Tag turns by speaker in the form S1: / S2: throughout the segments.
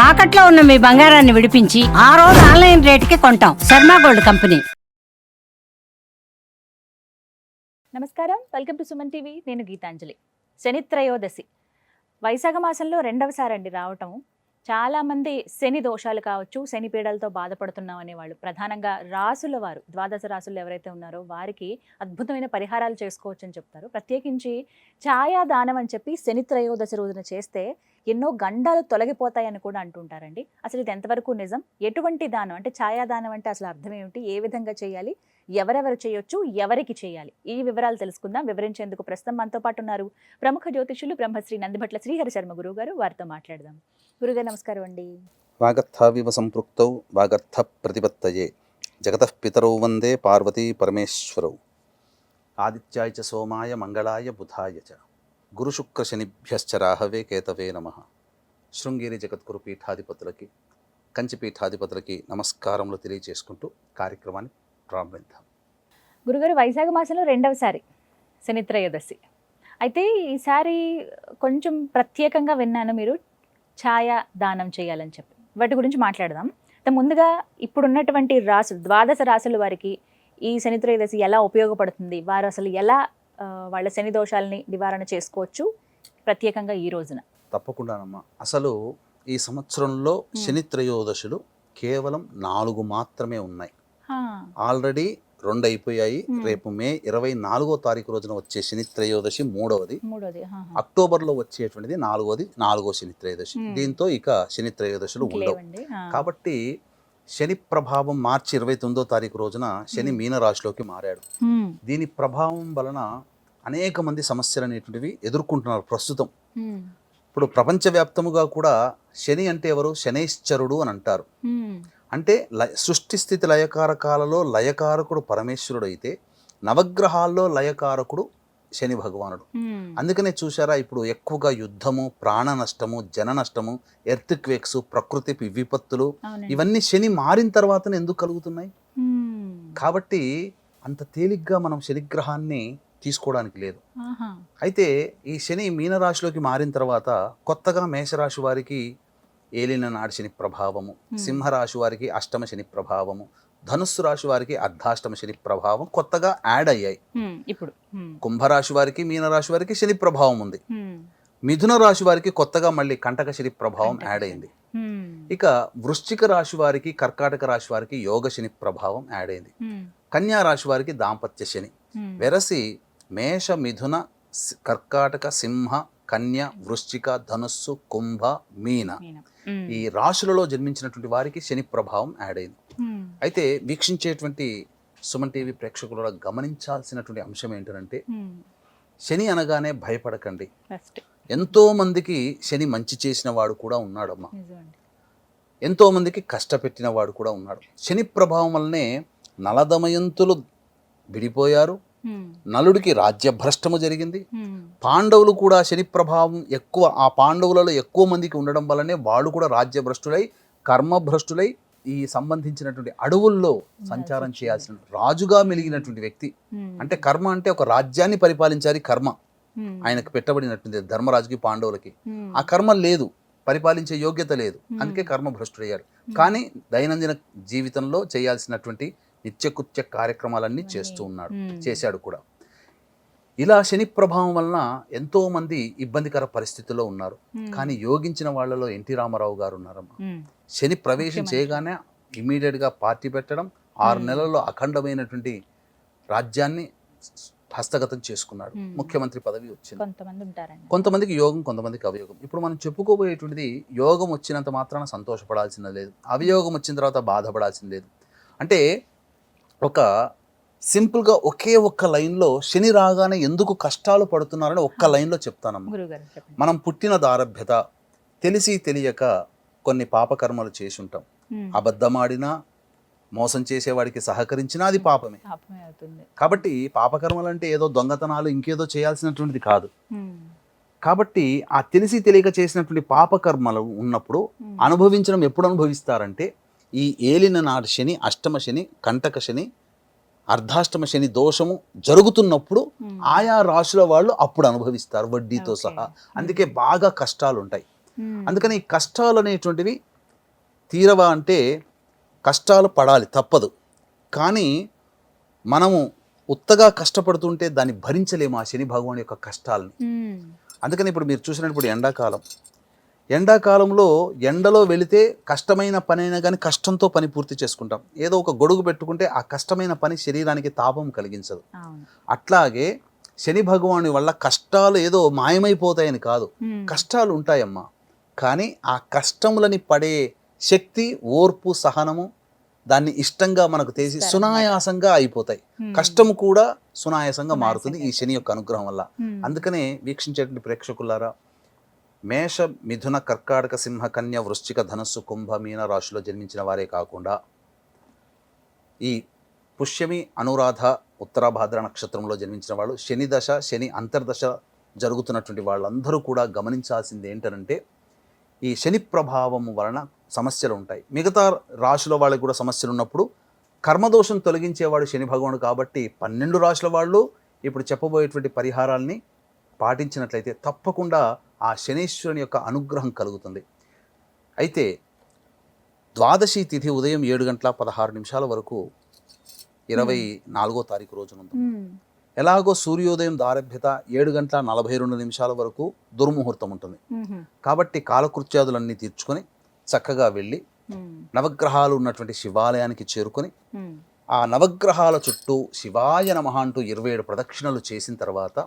S1: తాకట్లో ఉన్న మీ బంగారాన్ని విడిపించి ఆ రోజు ఆన్లైన్ రేటుకి కొంటాం. Sharma gold company.
S2: నమస్కారం, వెల్కమ్ టు సుమన్ టీవీ. నేను గీతాంజలి. శని త్రయోదశి వైశాఖ మాసంలో రెండవసారి అండి రావటం. చాలామంది శని దోషాలు కావచ్చు, శని పీడలతో బాధపడుతున్నాం అనేవాళ్ళు, ప్రధానంగా రాసుల వారు, ద్వాదశ రాసులు ఎవరైతే ఉన్నారో వారికి అద్భుతమైన పరిహారాలు చేసుకోవచ్చు అని చెప్తారు. ప్రత్యేకించి ఛాయాదానం అని చెప్పి శని త్రయోదశి రోజున చేస్తే ఎన్నో గండాలు తొలగిపోతాయని కూడా అంటుంటారండి. అసలు ఇది ఎంతవరకు నిజం? ఎటువంటి దానం అంటే ఛాయాదానం అంటే అసలు అర్థం ఏమిటి? ఏ విధంగా చేయాలి? ఎవరెవరు చేయొచ్చు? ఎవరికి చేయాలి? ఈ వివరాలు తెలుసుకుందాం. వివరించేందుకు ప్రస్తుతం మనతో పాటు ఉన్నారు ప్రముఖ జ్యోతిషులు బ్రహ్మశ్రీ నందిభట్ల శ్రీహరి శర్మ గురువు గారు. వారితో మాట్లాడదాం. గురుగారు నమస్కారం అండి.
S3: వాగర్థావివ సంపృక్తౌ వాగర్థ ప్రతిపత్తయే జగతః పితరౌ వందే పార్వతీ పరమేశ్వరౌ ఆదిత్యాయ చ సోమాయ మంగళాయ బుధాయ చ గురుశుక్ర శనిభ్యశ్చ రాహవే కేతవే నమః. శృంగేరి జగద్గురు పీఠాధిపతులకి, కంచి పీఠాధిపతులకి నమస్కారములు తెలియజేసుకుంటూ కార్యక్రమాన్ని ప్రారంభిద్దాం.
S2: గురుగారు, వైశాఖ మాసంలో రెండవసారి శని త్రయోదశి. అయితే ఈసారి కొంచెం ప్రత్యేకంగా విన్నాను, మీరు ఛాయా దానం చేయాలని చెప్పి. వాటి గురించి మాట్లాడదాం. ముందుగా ఇప్పుడున్నటువంటి రాసులు, ద్వాదశ రాసుల వారికి ఈ శని త్రయోదశి ఎలా ఉపయోగపడుతుంది? వారు అసలు ఎలా వాళ్ళ శని దోషాలని నివారణ చేసుకోవచ్చు ప్రత్యేకంగా ఈ రోజున?
S3: తప్పకుండానమ్మా. అసలు ఈ సంవత్సరంలో శని త్రయోదశులు కేవలం 4 మాత్రమే ఉన్నాయి. ఆల్రెడీ 2 అయిపోయాయి. రేపు మే 24వ తారీఖు రోజున వచ్చే శని త్రయోదశి మూడవది. అక్టోబర్లో వచ్చేటువంటిది 4వ శని త్రయోదశి. దీంతో ఇక శని త్రయోదశులు ఉండవు. కాబట్టి శని ప్రభావం మార్చి 29వ తారీఖు రోజున శని మీన రాశిలోకి మారాడు. దీని ప్రభావం వలన అనేక మంది సమస్యలు అనేటువంటివి ఎదుర్కొంటున్నారు ప్రస్తుతం. ఇప్పుడు ప్రపంచవ్యాప్తముగా కూడా శని అంటే ఎవరు? శనైశ్చరుడు అని అంటారు. అంటే సృష్టి స్థితి లయకారకాలలో లయకారకుడు పరమేశ్వరుడు అయితే, నవగ్రహాల్లో లయకారకుడు శని భగవానుడు. అందుకనే చూసారా, ఇప్పుడు ఎక్కువగా యుద్ధము, ప్రాణ నష్టము, జన నష్టము, ఎర్త్ క్వేక్స్, ప్రకృతి విపత్తులు ఇవన్నీ శని మారిన తర్వాతనే ఎందుకు కలుగుతున్నాయి? కాబట్టి అంత తేలిగ్గా మనం శనిగ్రహాన్ని తీసుకోవడానికి లేదు. అయితే ఈ శని మీనరాశిలోకి మారిన తర్వాత కొత్తగా మేషరాశి వారికి ఏలిన నాడి శని ప్రభావము, సింహరాశి వారికి అష్టమ శని ప్రభావము, ధనుస్సు రాశి వారికి అర్ధాష్టమ శని ప్రభావం కొత్తగా యాడ్ అయ్యాయి.
S2: ఇప్పుడు
S3: కుంభరాశి వారికి, మీనరాశి వారికి శని ప్రభావం ఉంది. మిథున రాశి వారికి కొత్తగా మళ్ళీ కంటక శని ప్రభావం యాడ్ అయింది. ఇక వృశ్చిక రాశి వారికి, కర్కాటక రాశి వారికి యోగ శని ప్రభావం యాడ్ అయింది. కన్యా రాశి వారికి దాంపత్య శని. వెరసి మేష, మిథున, కర్కాటక, సింహ, కన్య, వృశ్చిక, ధనుస్సు, కుంభ, మీన ఈ రాశులలో జన్మించినటువంటి వారికి శని ప్రభావం యాడ్ అయింది. అయితే వీక్షించేటువంటి సుమన్ టీవీ ప్రేక్షకులు గమనించాల్సినటువంటి అంశం ఏంటంటే, శని అనగానే భయపడకండి. ఎంతో మందికి శని మంచి చేసిన వాడు కూడా ఉన్నాడమ్మా. ఎంతో మందికి కష్టపెట్టిన వాడు కూడా ఉన్నాడు. శని ప్రభావం వల్లనే నలదమయంతులు విడిపోయారు. నలుడికి రాజ్యభ్రష్టము జరిగింది. పాండవులు కూడా శని ప్రభావం ఎక్కువ, ఆ పాండవులలో ఎక్కువ మందికి ఉండడం వల్లనే వాళ్ళు కూడా రాజ్యభ్రష్టులై, కర్మభ్రష్టులై ఈ సంబంధించినటువంటి అడవుల్లో సంచారం చేయాల్సిన రాజుగా మెలిగినటువంటి వ్యక్తి. అంటే కర్మ అంటే ఒక రాజ్యాన్ని పరిపాలించాలి. కర్మ ఆయనకు పెట్టబడినటువంటి ధర్మరాజుకి, పాండవులకి ఆ కర్మ లేదు, పరిపాలించే యోగ్యత లేదు. అందుకే కర్మభ్రష్టుడయ్యారు. కానీ దైనందిన జీవితంలో చేయాల్సినటువంటి నిత్యకృత్య కార్యక్రమాలన్నీ చేస్తూ ఉన్నాడు, చేశాడు కూడా. ఇలా శని ప్రభావం వలన ఎంతో మంది ఇబ్బందికర పరిస్థితుల్లో ఉన్నారు. కానీ యోగించిన వాళ్ళలో ఎన్టీ రామారావు గారు ఉన్నారమ్మా. శని ప్రవేశం చేయగానే ఇమీడియట్గా పార్టీ పెట్టడం, 6 నెలల్లో అఖండమైనటువంటి రాజ్యాన్ని హస్తగతం చేసుకున్నాడు. ముఖ్యమంత్రి పదవి వచ్చింది. కొంతమందికి యోగం, కొంతమందికి అవయోగం. ఇప్పుడు మనం చెప్పుకోబోయేటువంటిది, యోగం వచ్చినంత మాత్రాన సంతోషపడాల్సింది లేదు, అవయోగం వచ్చిన తర్వాత బాధపడాల్సింది లేదు. అంటే ఒక సింపుల్గా ఒకే ఒక్క లైన్లో శని రాగానే ఎందుకు కష్టాలు పడుతున్నారని ఒక్క లైన్లో చెప్తానమ్మా. మనం పుట్టిన దారభ్యత, తెలిసి తెలియక కొన్ని పాపకర్మలు చేసి ఉంటాం. అబద్ధమాడినా, మోసం చేసేవాడికి సహకరించినా అది పాపమే. కాబట్టి పాపకర్మలు అంటే ఏదో దొంగతనాలు, ఇంకేదో చేయాల్సినటువంటిది కాదు. కాబట్టి ఆ తెలిసి తెలియక చేసినటువంటి పాపకర్మలు ఉన్నప్పుడు అనుభవించడం ఎప్పుడు అనుభవిస్తారంటే, ఈ ఏలిన నాటి శని, అష్టమ శని, కంటక శని, అర్ధాష్టమ శని దోషము జరుగుతున్నప్పుడు ఆయా రాశుల వాళ్ళు అప్పుడు అనుభవిస్తారు వడ్డీతో సహా. అందుకే బాగా కష్టాలు ఉంటాయి. అందుకని ఈ కష్టాలు అనేటువంటివి తీరవా అంటే కష్టాలు పడాలి తప్పదు, కానీ మనము ఉత్తగా కష్టపడుతుంటే దాన్ని భరించలేము ఆ శని భగవాన్ యొక్క కష్టాలని. అందుకని ఇప్పుడు మీరు చూసినప్పుడు ఎండాకాలంలో ఎండలో వెళితే కష్టమైన పని అయినా కానీ కష్టంతో పని పూర్తి చేసుకుంటాం. ఏదో ఒక గొడుగు పెట్టుకుంటే ఆ కష్టమైన పని శరీరానికి తాపం కలిగించదు. అట్లాగే శని భగవాని వల్ల కష్టాలు ఏదో మాయమైపోతాయని కాదు, కష్టాలు ఉంటాయమ్మా, కానీ ఆ కష్టములని పడే శక్తి, ఓర్పు, సహనము దాన్ని ఇష్టంగా మనకు తెలిసి సునాయాసంగా అయిపోతాయి. కష్టము కూడా సునాయాసంగా మారుతుంది ఈ శని యొక్క అనుగ్రహం వల్ల. అందుకనే వీక్షించేటువంటి ప్రేక్షకులారా, మేష, మిథున, కర్కాటక, సింహ, కన్య, వృశ్చిక, ధనస్సు, కుంభ, మీన రాశిలో జన్మించిన వారే కాకుండా ఈ పుష్యమి, అనురాధ, ఉత్తరాభాద్ర నక్షత్రంలో జన్మించిన వాళ్ళు, శని దశ, శని అంతర్దశ జరుగుతున్నటువంటి వాళ్ళందరూ కూడా గమనించాల్సింది ఏంటంటే ఈ శని ప్రభావం వలన సమస్యలు ఉంటాయి. మిగతా రాశుల వాళ్ళకి కూడా సమస్యలు ఉన్నప్పుడు కర్మదోషం తొలగించేవాడు శని భగవానుడు కాబట్టి 12 రాశుల వాళ్ళు ఇప్పుడు చెప్పబోయేటువంటి పరిహారాల్ని పాటించినట్లయితే తప్పకుండా ఆ శనీశ్వరుని యొక్క అనుగ్రహం కలుగుతుంది. అయితే ద్వాదశి తిథి ఉదయం 7:16 వరకు 24వ తారీఖు రోజున ఎలాగో సూర్యోదయం దారభ్యత 7:42 వరకు దుర్ముహూర్తం ఉంటుంది. కాబట్టి కాలకృత్యాదులన్నీ తీర్చుకొని చక్కగా వెళ్ళి నవగ్రహాలు ఉన్నటువంటి శివాలయానికి చేరుకొని ఆ నవగ్రహాల చుట్టూ శివాయ నమః అంటూ 27 ప్రదక్షిణలు చేసిన తర్వాత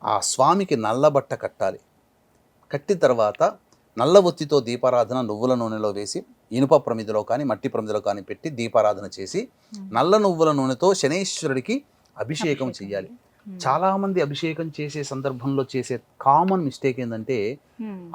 S3: ఆ స్వామికి నల్లబట్ట కట్టాలి. కట్టిన తర్వాత నల్ల ఒత్తితో దీపారాధన నువ్వుల నూనెలో వేసి ఇనుప ప్రమిదిలో కానీ మట్టి ప్రమిదిలో కానీ పెట్టి దీపారాధన చేసి నల్ల నువ్వుల నూనెతో శనీశ్వరుడికి అభిషేకం చెయ్యాలి. చాలామంది అభిషేకం చేసే సందర్భంలో చేసే కామన్ మిస్టేక్ ఏంటంటే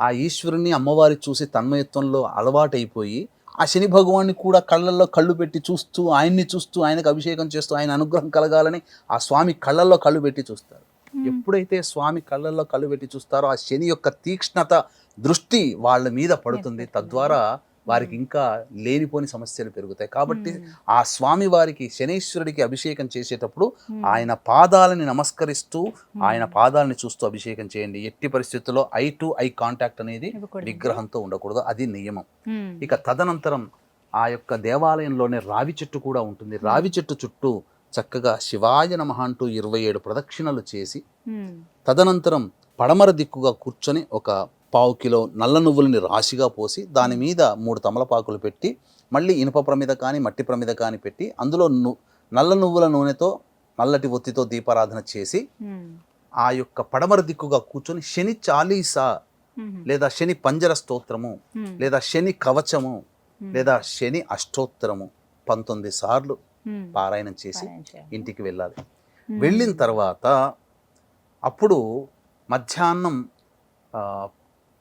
S3: ఆ ఈశ్వరుని అమ్మవారి చూసి తన్మయత్వంలో అలవాటైపోయి ఆ శని భగవాన్ని కూడా కళ్ళల్లో కళ్ళు పెట్టి చూస్తూ ఆయన్ని చూస్తూ ఆయనకు అభిషేకం చేస్తూ ఆయన అనుగ్రహం కలగాలని ఆ స్వామి కళ్ళల్లో కళ్ళు పెట్టి చూస్తారు. ఎప్పుడైతే స్వామి కళ్ళల్లో కళ్ళు పెట్టి చూస్తారో ఆ శని యొక్క తీక్ష్ణత దృష్టి వాళ్ళ మీద పడుతుంది. తద్వారా వారికి ఇంకా లేనిపోని సమస్యలు పెరుగుతాయి. కాబట్టి ఆ స్వామి వారికి శనీశ్వరుడికి అభిషేకం చేసేటప్పుడు ఆయన పాదాలని నమస్కరిస్తూ ఆయన పాదాలని చూస్తూ అభిషేకం చేయండి. ఎట్టి పరిస్థితుల్లో ఐ టు ఐ కాంటాక్ట్ అనేది విగ్రహంతో ఉండకూడదు, అది నియమం. ఇక తదనంతరం ఆ యొక్క దేవాలయంలోనే రావి చెట్టు కూడా ఉంటుంది. రావి చెట్టు చుట్టూ చక్కగా శివాయ నమః అంటూ 27 ప్రదక్షిణలు చేసి తదనంతరం పడమర దిక్కుగా కూర్చొని ఒక 1/4 కిలో నల్ల నువ్వులని రాశిగా పోసి దాని మీద 3 తమలపాకులు పెట్టి మళ్ళీ ఇనుప ప్రమిద కానీ మట్టి ప్రమిద కానీ పెట్టి అందులో నల్ల నువ్వుల నూనెతో నల్లటి ఒత్తితో దీపారాధన చేసి ఆ యొక్క పడమర దిక్కుగా కూర్చొని శని చాలీసా లేదా శని పంజర స్తోత్రము లేదా శని కవచము లేదా శని అష్టోత్తరము 19 సార్లు పారాయణం చేసి ఇంటికి వెళ్ళాలి. వెళ్ళిన తర్వాత అప్పుడు మధ్యాహ్నం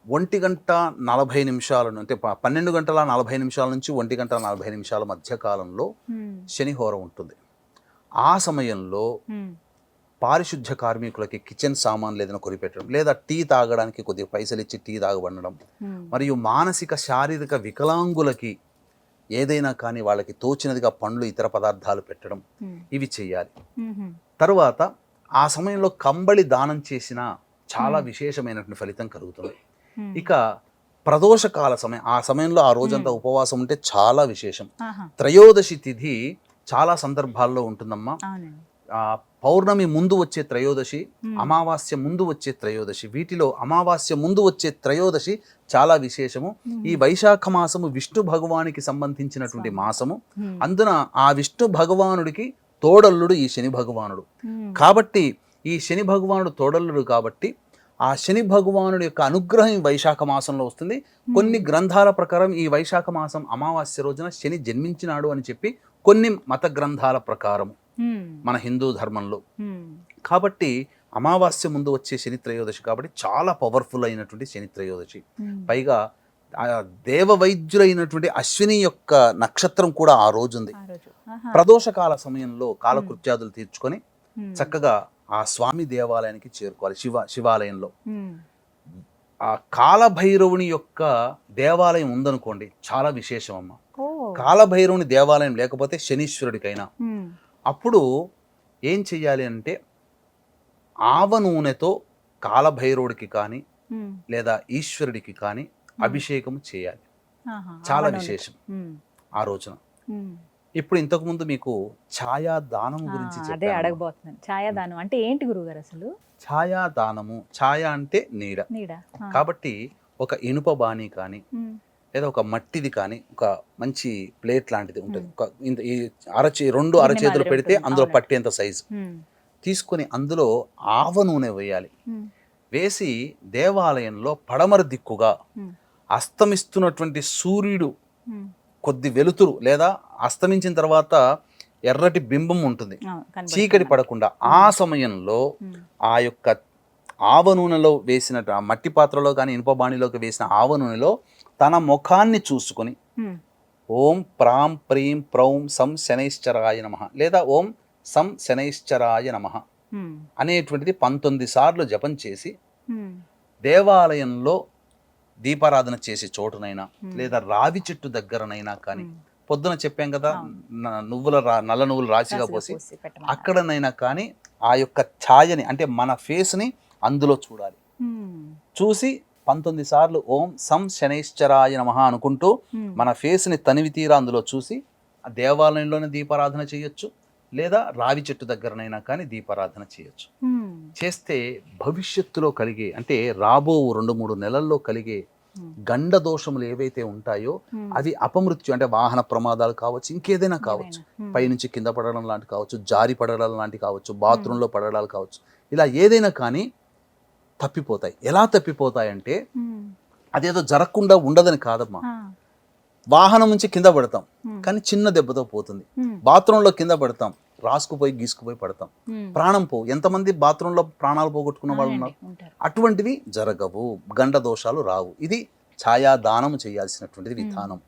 S3: 1:40 అంటే 12:40 నుంచి 1:40 మధ్య కాలంలో శనిహోరం ఉంటుంది. ఆ సమయంలో పారిశుద్ధ్య కార్మికులకి కిచెన్ సామాన్లు ఏదైనా కొనిపెట్టడం లేదా టీ తాగడానికి కొద్దిగా పైసలు ఇచ్చి టీ తాగబడడం, మరియు మానసిక శారీరక వికలాంగులకి ఏదైనా కానీ వాళ్ళకి తోచినదిగా పండ్లు ఇతర పదార్థాలు పెట్టడం, ఇవి చేయాలి. తరువాత ఆ సమయంలో కంబళి దానం చేసిన చాలా విశేషమైనటువంటి ఫలితం కలుగుతుంది. ఇక ప్రదోషకాల సమయం, ఆ సమయంలో ఆ రోజంతా ఉపవాసం ఉంటే చాలా విశేషం. త్రయోదశి తిథి చాలా సందర్భాల్లో ఉంటుందమ్మా. పౌర్ణమి ముందు వచ్చే త్రయోదశి, అమావాస్య ముందు వచ్చే త్రయోదశి, వీటిలో అమావాస్య ముందు వచ్చే త్రయోదశి చాలా విశేషము. ఈ వైశాఖ మాసము విష్ణు భగవానికి సంబంధించినటువంటి మాసము. అందున ఆ విష్ణు భగవానుడికి తోడల్లుడు ఈ శని భగవానుడు. కాబట్టి ఈ శని భగవానుడు తోడల్లుడు కాబట్టి ఆ శని భగవానుడి యొక్క అనుగ్రహం వైశాఖ మాసంలో వస్తుంది. కొన్ని గ్రంథాల ప్రకారం ఈ వైశాఖ మాసం అమావాస్య రోజున శని జన్మించినాడు అని చెప్పి కొన్ని మత గ్రంథాల ప్రకారం మన హిందూ ధర్మంలో. కాబట్టి అమావాస్య ముందు వచ్చే శని త్రయోదశి కాబట్టి చాలా పవర్ఫుల్ అయినటువంటి శని త్రయోదశి. పైగా దేవ వైద్యులైనటువంటి అశ్విని యొక్క నక్షత్రం కూడా ఆ రోజు ఉంది. ప్రదోషకాల సమయంలో కాలకృత్యాదులు తీర్చుకొని చక్కగా ఆ స్వామి దేవాలయానికి చేరుకోవాలి. శివాలయంలో ఆ కాలభైరవుని యొక్క దేవాలయం ఉందనుకోండి, చాలా విశేషం అమ్మ. కాలభైరవుని దేవాలయం లేకపోతే శనీశ్వరుడికైనా అప్పుడు ఏం చెయ్యాలి అంటే ఆవ నూనెతో కాలభైరవుడికి కానీ లేదా ఈశ్వరుడికి కానీ అభిషేకం చేయాలి. చాలా విశేషం ఆ రోజున. ఇప్పుడు ఇంతకు ముందు మీకు ఛాయాదానం గురించి
S2: అదే
S3: చెప్పాను.
S2: అడగబోతున్నాను. ఛాయాదానం అంటే ఏంటి గురుగారు అసలు?
S3: ఛాయాదానము, ఛాయ అంటే నీడ. కాబట్టి ఒక ఇనుప బాణీ కానీ లేదా ఒక మట్టిది కానీ ఒక మంచి ప్లేట్ లాంటిది ఉంటుంది. ఒక ఈ రెండు అరచేతులు పెడితే అందులో పట్టేంత సైజు తీసుకొని అందులో ఆవ నూనె వేయాలి. వేసి దేవాలయంలో పడమర దిక్కుగా అస్తమిస్తున్నటువంటి సూర్యుడు కొద్ది వెలుతురు లేదా అస్తమించిన తర్వాత ఎర్రటి బింబం ఉంటుంది, చీకటి పడకుండా ఆ సమయంలో ఆ యొక్క ఆవ నూనెలో వేసిన ఆ మట్టి పాత్రలో కానీ ఇనుప బాణీలోకి వేసిన ఆవ నూనెలో తన ముఖాన్ని చూసుకొని ఓం ప్రాం ప్రీం ప్రౌం సం శనైశ్చరాయ నమః లేదా ఓం సం శనైశ్చరాయ నమః అనేటువంటిది 19 సార్లు జపం చేసి దేవాలయంలో దీపారాధన చేసే చోటునైనా లేదా రావి చెట్టు దగ్గరనైనా కానీ, పొద్దున చెప్పాం కదా నల్ల నువ్వులు రాశిగా పోసి అక్కడనైనా కానీ ఆ యొక్క ఛాయని అంటే మన ఫేస్ని అందులో చూడాలి. చూసి 19 సార్లు ఓం సం శనైశ్చరాయ నమః అనుకుంటూ మన ఫేస్ని తనివి తీరా అందులో చూసి ఆ దేవాలయంలోనే దీపారాధన చేయొచ్చు లేదా రావి చెట్టు దగ్గరనైనా కానీ దీపారాధన చేయొచ్చు. చేస్తే భవిష్యత్తులో కలిగే అంటే రాబో 2-3 నెలల్లో కలిగే గండ దోషములు ఏవైతే ఉంటాయో అవి అపమృత్యు అంటే వాహన ప్రమాదాలు కావచ్చు, ఇంకేదైనా కావచ్చు, పైనుంచి కింద పడడం లాంటి కావచ్చు, జారి పడడం లాంటి కావచ్చు, బాత్రూంలో పడడాలు కావచ్చు, ఇలా ఏదైనా కానీ తప్పిపోతాయి. ఎలా తప్పిపోతాయంటే అదేదో జరగకుండా ఉండదని కాదమ్మా. వాహనం నుంచి కింద పడతాం కానీ చిన్న దెబ్బతో పోతుంది. బాత్రూంలో కింద పడతాం, రాసుకుపోయి గీసుకుపోయి పడతాం, ప్రాణం పోవు. ఎంతమంది బాత్రూంలో ప్రాణాలు పోగొట్టుకున్న వాళ్ళు ఉన్నారు. అటువంటివి జరగవు, గండ దోషాలు రావు. ఇది ఛాయాదానము చేయాల్సినటువంటిది విధానం.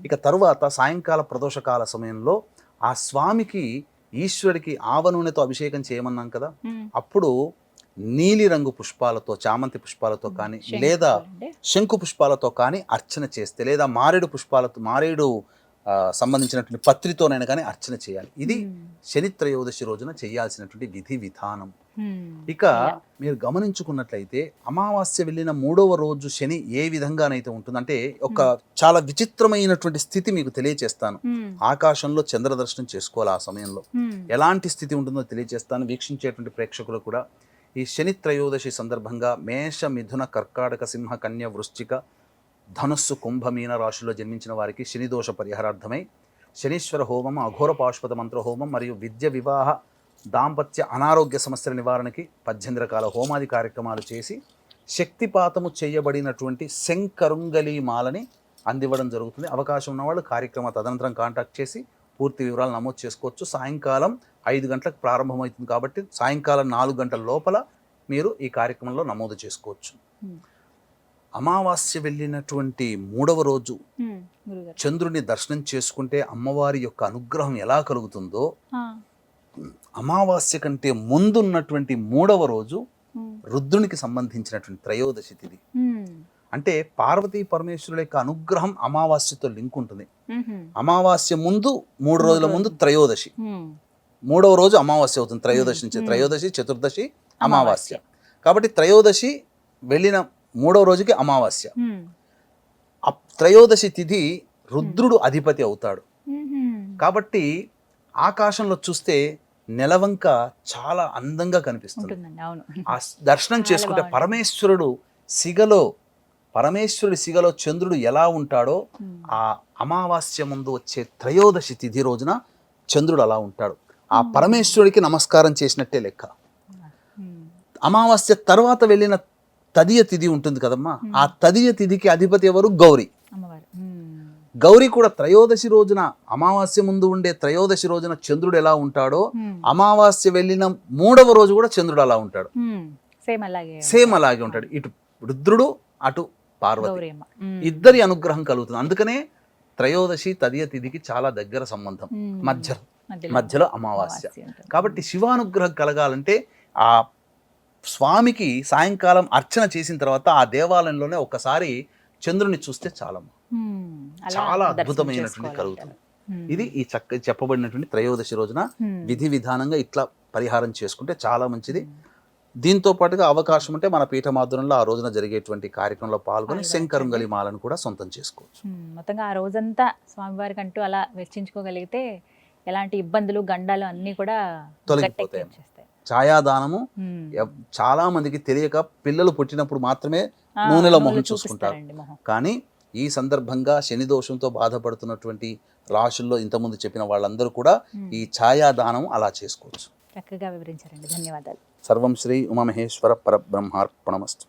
S3: ఇక తరువాత సాయంకాల ప్రదోషకాల సమయంలో ఆ స్వామికి ఈశ్వరుడికి ఆవ నూనెతో అభిషేకం చేయమన్నాం కదా, అప్పుడు నీలి రంగు పుష్పాలతో చామంతి పుష్పాలతో కానీ లేదా శంకు పుష్పాలతో కానీ అర్చన చేస్తే లేదా మారేడు సంబంధించినటువంటి పత్రితోనైనా కానీ అర్చన చేయాలి. ఇది శని త్రయోదశి రోజున చేయాల్సినటువంటి విధి విధానం. ఇక మీరు గమనించుకున్నట్లయితే అమావాస్య వెళ్ళిన 3వ రోజు శని ఏ విధంగానైతే ఉంటుందంటే ఒక చాలా విచిత్రమైనటువంటి స్థితి మీకు తెలియచేస్తాను. ఆకాశంలో చంద్ర దర్శనం చేసుకోవాలి. ఆ సమయంలో ఎలాంటి స్థితి ఉంటుందో తెలియజేస్తాను. వీక్షించేటువంటి ప్రేక్షకులు కూడా ఈ శని త్రయోదశి సందర్భంగా మేష మిథున కర్కాటక సింహ కన్య వృశ్చిక ధనుస్సు కుంభ మీన రాశుల్లో జన్మించిన వారికి శని దోష పరిహారార్థమై శనీశ్వర హోమం, అఘోర పాశుపత మంత్ర హోమం మరియు విద్య వివాహ దాంపత్య అనారోగ్య సమస్యల నివారణకి 18 రకాల హోమాది కార్యక్రమాలు చేసి శక్తిపాతము చేయబడినటువంటి శంకరుంగలి మాలని అందివ్వడం జరుగుతుంది. అవకాశం ఉన్నవాళ్ళు కార్యక్రమ తదనంతరం కాంటాక్ట్ చేసి పూర్తి వివరాలు నమోదు చేసుకోవచ్చు. సాయంకాలం 5 గంటలకు ప్రారంభమవుతుంది కాబట్టి సాయంకాలం 4 గంటల లోపల మీరు ఈ కార్యక్రమంలో నమోదు చేసుకోవచ్చు. అమావాస్య వెళ్ళినటువంటి 3వ రోజు చంద్రుని దర్శనం చేసుకుంటే అమ్మవారి యొక్క అనుగ్రహం ఎలా కలుగుతుందో, అమావాస్య కంటే ముందున్నటువంటి 3వ రోజు రుద్రునికి సంబంధించినటువంటి త్రయోదశి తిథి. అంటే పార్వతీ పరమేశ్వరుల యొక్క అనుగ్రహం అమావాస్యతో లింక్ ఉంటుంది. అమావాస్య ముందు 3 రోజుల ముందు త్రయోదశి, 3వ రోజు అమావాస్య అవుతుంది. త్రయోదశి నుంచి త్రయోదశి, చతుర్దశి, అమావాస్య. కాబట్టి త్రయోదశి వెళ్ళిన 3వ రోజుకి అమావాస్య. త్రయోదశి తిథి రుద్రుడు అధిపతి అవుతాడు. కాబట్టి ఆకాశంలో చూస్తే నెలవంక చాలా అందంగా కనిపిస్తుంది. ఆ దర్శనం చేసుకుంటే పరమేశ్వరుడి సిగలో చంద్రుడు ఎలా ఉంటాడో ఆ అమావాస్య ముందు వచ్చే త్రయోదశి తిథి రోజున చంద్రుడు అలా ఉంటాడు. ఆ పరమేశ్వరుడికి నమస్కారం చేసినట్టే లెక్క. అమావాస్య తర్వాత వెళ్ళిన తదియ తిథి ఉంటుంది కదమ్మా, ఆ తదియ తిథికి అధిపతి ఎవరు? గౌరీ. గౌరీ కూడా త్రయోదశి రోజున, అమావాస్య ముందు ఉండే త్రయోదశి రోజున చంద్రుడు ఎలా ఉంటాడో అమావాస్య వెళ్ళిన 3వ రోజు కూడా చంద్రుడు అలా ఉంటాడు. సేమ్ అలాగే ఉంటాడు. ఇటు రుద్రుడు, అటు పార్వతి, ఇద్దరి అనుగ్రహం కలుగుతుంది. అందుకనే త్రయోదశి తదియ తిథికి చాలా దగ్గర సంబంధం, మధ్యలో అమావాస్య. కాబట్టి శివానుగ్రహం కలగాలంటే ఆ స్వామికి సాయంకాలం అర్చన చేసిన తర్వాత ఆ దేవాలయంలోనే ఒక్కసారి చంద్రుని చూస్తే చాలా అద్భుతమైనటువంటి కలుగుతుంది. ఇది ఈ చెప్పబడినటువంటి త్రయోదశి రోజున విధి విధానంగా ఇట్లా పరిహారం చేసుకుంటే చాలా మంచిది. దీంతో పాటుగా అవకాశం ఉంటే మన పీఠమాధురంలో ఆ రోజున జరిగేటువంటి కార్యక్రమంలో పాల్గొని శంకరుంగలి మాలను కూడా సొంతం చేసుకోవచ్చు.
S2: మొత్తంగా ఆ రోజంతా స్వామివారికి అంటూ అలా వెచ్చించుకోగలిగితే ఎలాంటి ఇబ్బందులు గండాలు అన్నీ కూడా
S3: తొలగిపోతాయి.
S2: గట్టెక్కించేస్తాయి.
S3: ఛాయాదానము చాలా మందికి తెలియక పిల్లలు పుట్టినప్పుడు మాత్రమే నూనెలో మొహం చూసుకుంటారు.
S2: చూపిస్తారండి మొహం.
S3: కానీ ఈ సందర్భంగా శని దోషంతో బాధపడుతున్నటువంటి రాశుల్లో ఇంతకుముందు చెప్పిన వాళ్ళందరూ కూడా ఈ ఛాయాదానం అలా చేసుకోవచ్చు.
S2: చక్కగా వివరించారండి. ధన్యవాదాలు.
S3: సర్వం శ్రీ ఉమామహేశ్వర పరబ్రహ్మార్పణమస్తు.